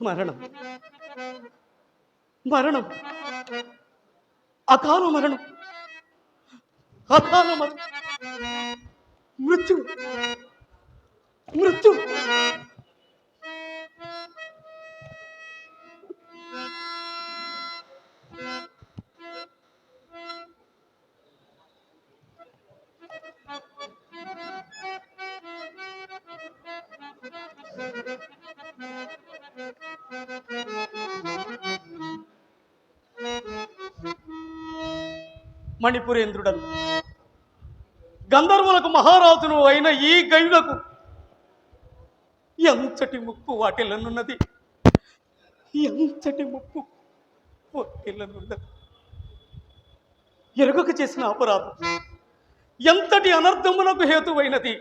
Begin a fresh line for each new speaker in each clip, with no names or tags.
మరణం, మరణం, అకాల మరణం, అకాల మరణం, మృత్యు, మృత్యు. మణిపురేంద్రుడను గంధర్వులకు మహారాజును అయిన ఈ గైనకు ఎంతటి ముప్పు వాటిల్లనున్నది, ఎంతటి ముప్పు వాటిల్లనున్నది. ఎరుగకు చేసిన అపరాధం ఎంతటి అనర్థమునకు హేతువైనది,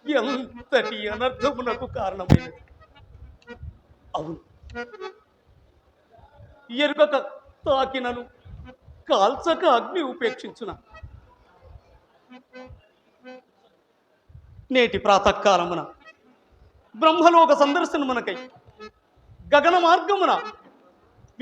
ఎంతటి అనర్థమునకు కారణమైనది. అవును, ఎరుగక తాకినను కాల్చక అగ్ని ఉపేక్షించున. నేటి ప్రాతకాలమున బ్రహ్మలోక సందర్శనమునకై గగన మార్గమున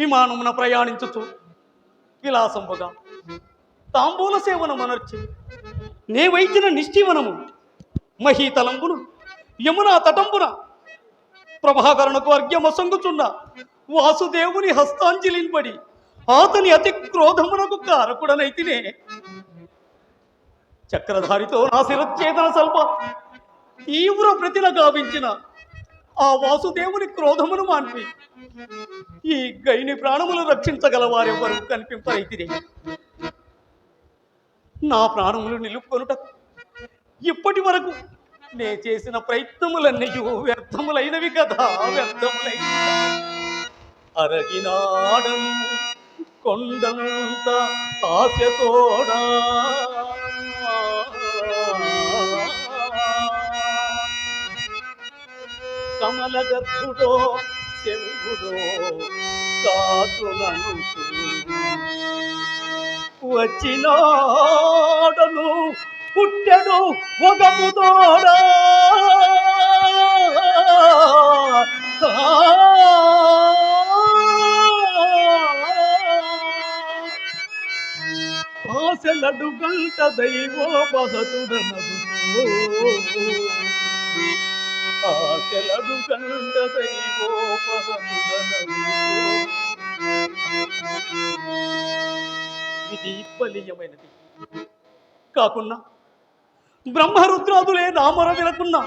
విమానమున ప్రయాణించుచు విలాసంబుగా తాంబూల సేవనమనర్చి నే వైద్యున నిశ్చీవనము మహీతలంబును యమునా తటంబున ప్రభాకరణకు అర్ఘ్యమసంగుచున్న వాసుదేవుని హస్తాంజలింపడి అతని అతి క్రోధమునకు కారకుడనైతినే. చక్రధారితో నా శిరచ్ఛేదన స్వల్ప తీవ్ర ప్రతిన గావించిన ఆ వాసుదేవుని క్రోధమును మాన్పి ఈ గైని ప్రాణములు రక్షించగల వారెవ్వరూ కనిపింపరైతిరే. నా ప్రాణములు నిలుపుకొనుట ఇప్పటి వరకు నే చేసిన ప్రయత్నములన్నీ వ్యర్థములైనవి కదా, వ్యర్థములైన. అరగినాడం కొండంత ఆశతోడా కమలగర్భుడో శంభుడో కాతులను వచ్చినాడను పుట్టెడు ఒకముతోడా ఆశలడు గంట దైవోపహతుడనదు, ఆశలడు గంట దైవోపహతుడనదు. ఇది బలీయమైనది కాకున్నా బ్రహ్మరుద్రాదులే నామర వినకున్నా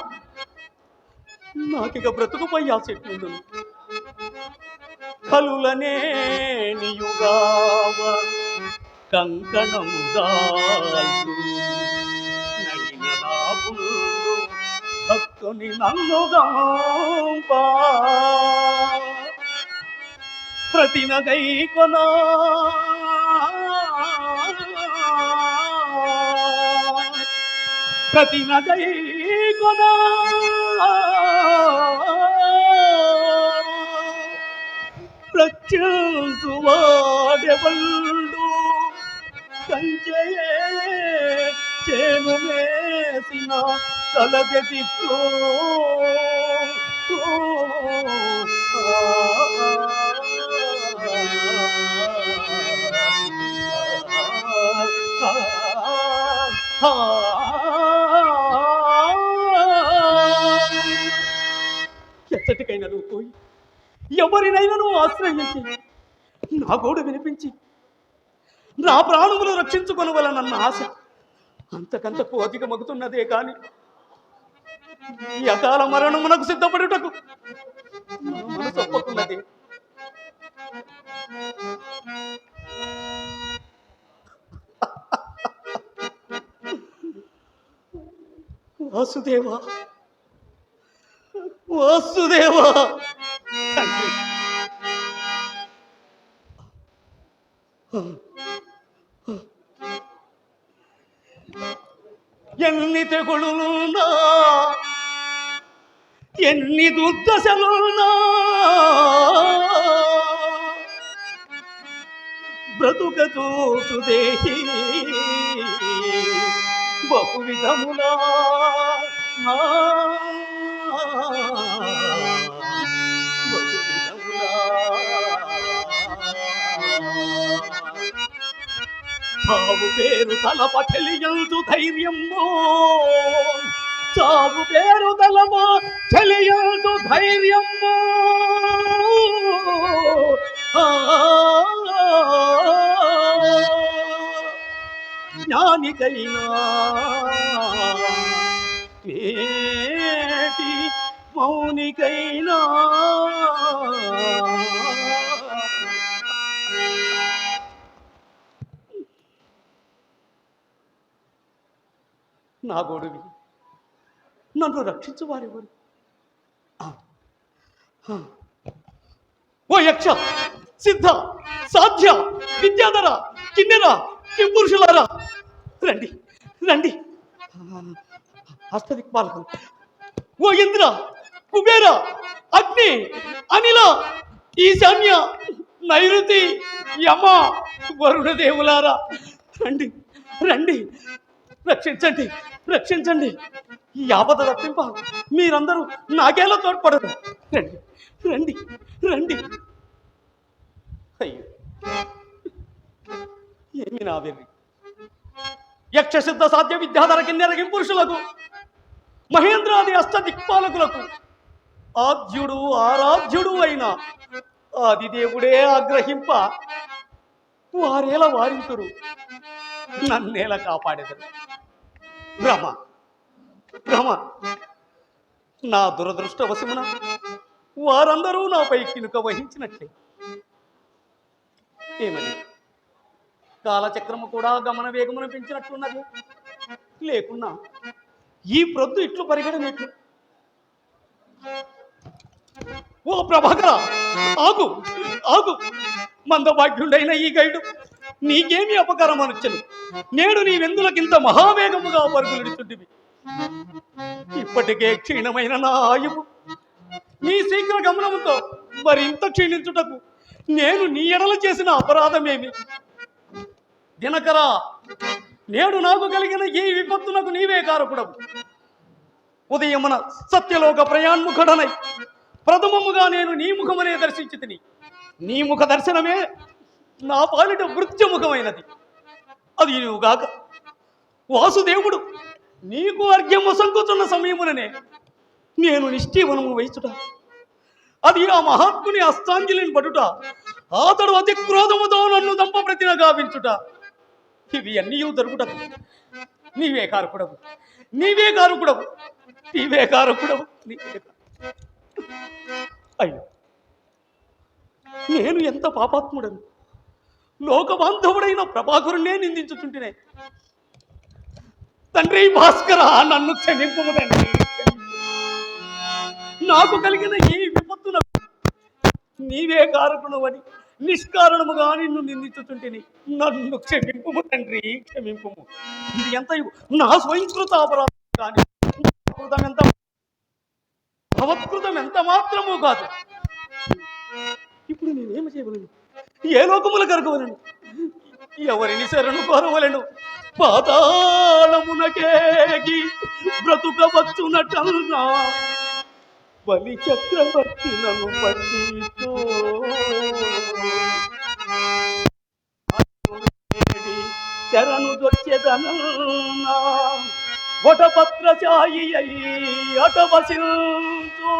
నాకిక బ్రతుకుపై ఆసక్తి కలులనే నియుగావ కంకణము దాల్చు నడిన నాపులు భక్తుని నన్నుగాంపా ప్రతినగై కొనా ప్రతినగై కొనా రక్షించువాడెవళ్ళు కంచెయే చేను మేసిన తలదెతితో ఎచ్చటికైనా నువ్వు పోయి ఎవరినైనా నువ్వు ఆశ్రయించి నా గోడు వినిపించి నా ప్రాణములు రక్షించుకొనవలనన్న ఆశ అంతకంతకు అధికమగుతున్నదే కాని ఈ అకాల మరణమునకు సిద్ధపడుటకు మనసు ఒప్పుకున్నది. వాసుదేవా, వాసుదేవా, ఎన్ని తెగులున్నా ఎన్ని దుర్దశలున్నా బ్రతుకతూసు దేహి బహు విధములా బహు విధములా చావు పేరు తలప తెలియదు ధైర్యము చావు పేరు తలప తెలియదు ధైర్యము జ్ఞానికైనా ఏటి మౌనికైనా నా గోడువి నన్ను రక్షించు వారెవరు ఓ యక్ష సిద్ధ సాధ్య విద్యాధర కిన్నెర కింపురుషులారా రండి రండి హస్తదిక్పాలకం ఓ ఇంద్ర కుబేర అగ్ని అనిల ఈశాన్య నైరుతి యమ వరుణదేవులారా రండి రండి రక్షించండి రక్షించండి ఈ ఆపద తప్పింప మీరందరూ నాకేలా తోడ్పడరు రండి రండి రండి అయ్యో ఏమి నా వెర్రి యక్ష సిద్ధ సాధ్య విద్యాధర కిన్నెర పురుషులకు మహేంద్రాది అష్ట దిక్పాలకులకు ఆద్యుడు ఆరాధ్యుడు అయిన ఆదిదేవుడే ఆగ్రహింప వారేల వారింతురు నన్నేల కాపాడేదరు భ్రమ భ్రమ నా దురదృష్టవశమున వారందరూ నాపై కినుక వహించినట్లే ఏమని కాలచక్రము కూడా గమన వేగమును పెంచినట్లున్నది లేకున్నా ఈ ప్రొద్దు ఇట్లు పరిగెడనట్లు ఓ ప్రభాకర ఆగు ఆగు మందభాగ్యుడైన ఈ గైడు నీకేమి అపకారం అనొచ్చను నేడు నీ వెందులకింత మహావేగముగా పరుగులుడుచుంటివి ఇప్పటికే క్షీణమైన నా ఆయువు నీ శీఘ్ర గమనముతో మరింత క్షీణించుటకు నేను నీ ఎడల చేసిన అపరాధమేమి దినకరా నేడు నాకు కలిగిన ఈ విపత్తునకు నీవే కారకుడవు ఉదయమున సత్యలోక ప్రయాణముఖుడనై ప్రథమముగా నేను నీ ముఖమనే దర్శించి తిని నీ ముఖ దర్శనమే నా పాలిట వృత్యముఖమైనది అది నువ్వుగాక వాసుదేవుడు నీకు అర్ఘ్యము సంకుతున్న సమయముననే నేను నిష్ఠీవనము వహించుట అది ఆ మహాత్ముని అస్తాంజలిని పడుట అతడు అతి క్రోధముతో నన్ను దంపప్రతిన గావించుట ఇవి అన్నీ జరుగుట నీవే కారకుడవు నీవే కారకుడవు నీవే కారకుడవు అయ్యో నేను ఎంత పాపాత్ముడను లోకబాంధవుడైన ప్రభాకరుణ్ణే నిందించుతుంటేనే తండ్రి భాస్కర నన్ను క్షమింపు తండ్రి నాకు కలిగిన ఈ విపత్తున నీవే కారకుడవని నిష్కారణముగా నిన్ను నిందించుతుంటేని నన్ను క్షమింపు తండ్రి క్షమింపు ఇది ఎంత నా స్వయంకృత అపరాధం కానీ ఎంత భవత్కృతం ఎంత మాత్రమూ కాదు ఇప్పుడు నేనేమి చేయగలను ఏ లోకముల కరగవలను ఎవరిని శరణు కోరవలను పాతాళమునకేగి బ్రతుకవచ్చునటన్నా బలి చక్రవర్తి నన్ను పట్టితో శరణు దొచ్చెదనన్నా వటపత్రచాయి అటవసించు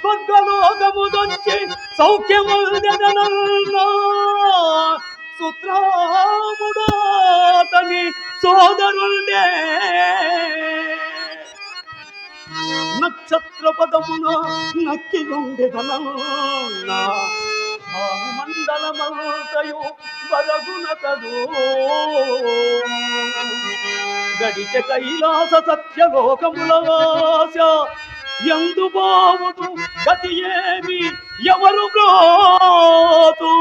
స్వర్గలోకము దొచ్చి సౌఖ్యముదనన్నా సుత్రాముడాతని సోదరుండే నక్షత్ర పదమున నక్కి ఉండెదనన్నా భానుమండలమంతయు బరగునతడు గడిచ కైలాస సత్యలోకములాశ ఎందు బావుదు గతి ఏమి ఎవరు బ్రోతు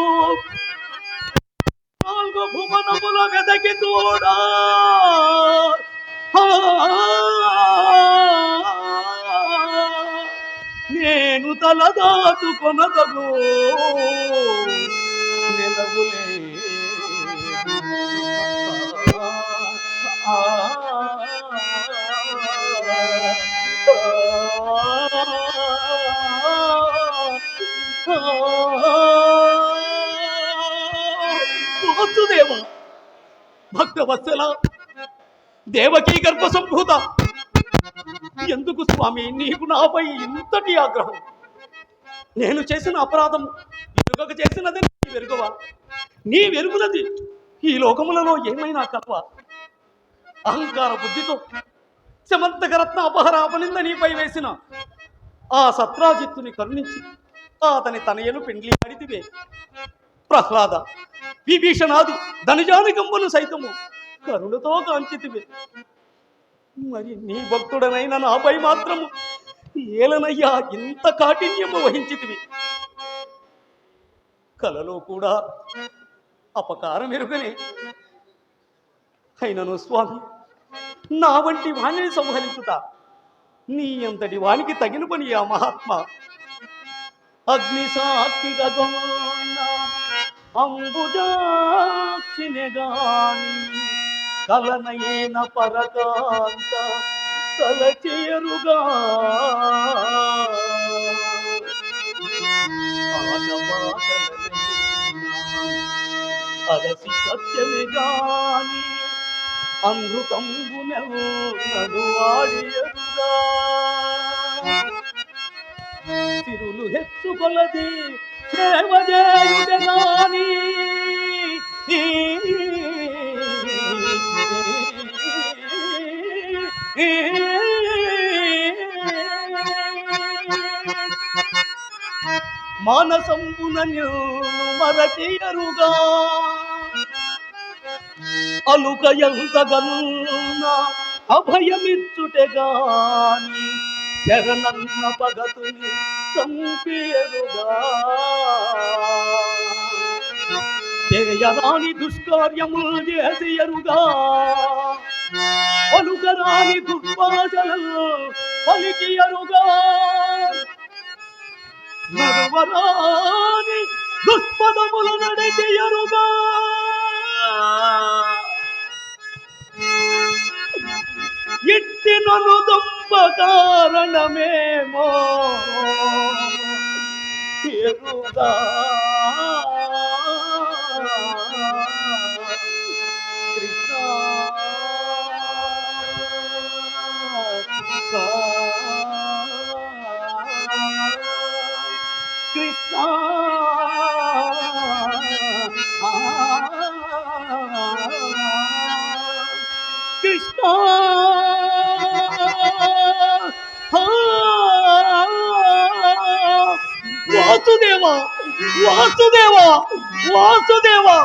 నాలుగు భువనముల వెదకి తోడా నేను తలదాచుకొనదగు వాసుదేవ భక్తవత్సల దేవకీ గర్భ సంభూత, ఎందుకు స్వామి నీకు నాపై ఇంతటి ఆగ్రహం? నేను చేసిన అపరాధం ఎరుగక చేసినది నీ వెరుగవా? నీ వెరుగునది ఈ లోకములలో ఏమైనా కలవా? అహంకార బుద్ధితో సమంతకరత్న అపహరాపనింద నీపై వేసిన ఆ సత్రాజిత్తుని కరుణించి అతని తనయను పెండ్లి ఆడితివే. ప్రహ్లాద, విభీషణాది ధనుజానికంబులు సైతము కరుణతో కాంచితివే. మరి నీ భక్తుడనైన నాపై మాత్రము ఏలనయ్యా ఇంత కాఠిన్యము వహించితివి. కలలో కూడా అపకారం ఎరుగనే. అయినను స్వామి, నా వంటి వాణిని సంహరించుట నీ అంతటి వానికి తగిన పని ఆ మహాత్మా. అగ్ని సాక్షిగా అంబుజాక్షినెగాని కలనైన పరకాంత తలచేరుగా అలసి సత్యమే గాని అమృతంబునెన్నడు వాడియరుగా. తిరులు హెచ్చుకొలది సేవ చేయుటే గాని మానసంబున మరచియరుగా. అలుక ఎంతగనున్నా అభయమిచ్చుటే గాని శరణన్న పగతుని చంపియరుగా. చేయరాని దుష్కార్యములు చేసియరుగా. పలుకరాని దుర్భాషలు పలికియరుగా. నడువరాని దుష్పదములు నడిచియరుగా. ఇట్టి నను దొంప కారణమేమో ఎరుగా. కృష్ణ కృష్ణ కృష్ణ వాసుదేవా వాసుదేవా వాసుదేవా.